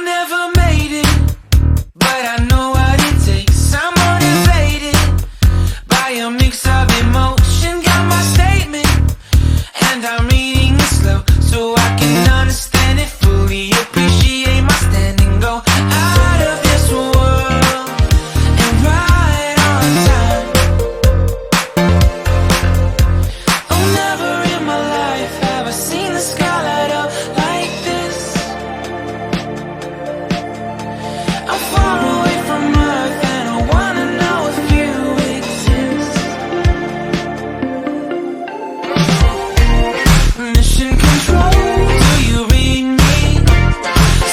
never made it, but I know what it takes. I'm motivated by a mix of emotion. Got my statement, and I'm reading it slow so I can understand it fully. Appreciate my standing, go out of this world and right on time. Oh, never in my life have I seen the sky light up like this. I'm far away from Earth and I wanna know if you exist. Mission control, do you read me?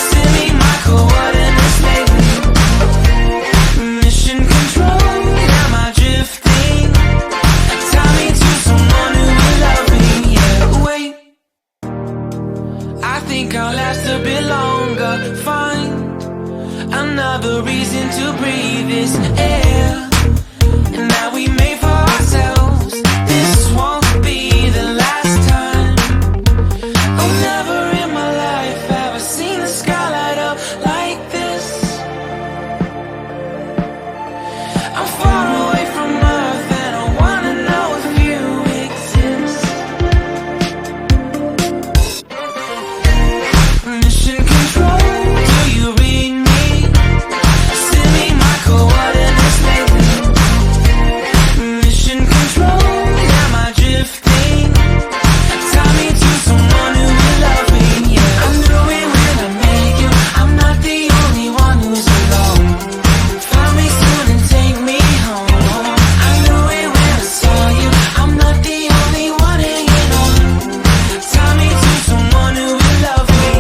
Send me my coordinates lately. Mission control, am I drifting? Tie me to someone who will love me. Yeah, wait, I think I'll last a bit longer. Find another reason to breathe this air, and that we made for ourselves. This won't be the last time. Oh, never in my life have I seen the sky light up like this. I'm far away from Earth and I wanna know if you exist. Mission control, do you read me? Send me my coordinates lately. Mission control, am I drifting? Tie me to someone who will love me. Yeah, I knew it when I met you. I'm not the only one who's alone. Find me soon and take me home. I knew it when I saw you. I'm not the only one hanging on. Tie me to someone who will love me.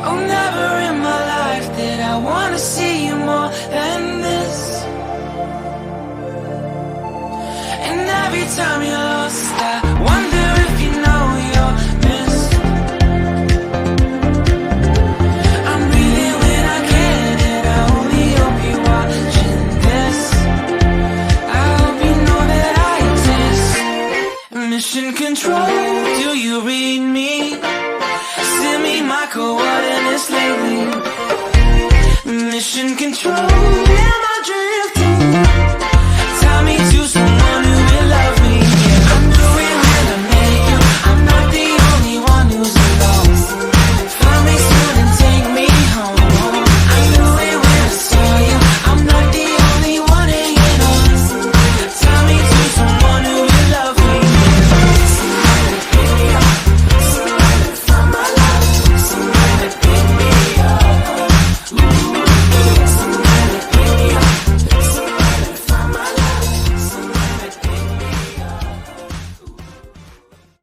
Oh, never in my life did I wanna see you more than this. And every time you're lost, I wonder if you know you're missed. I'm breathing when I can, and I only hope you're watching this. I hope you know that I exist. Mission control, do you read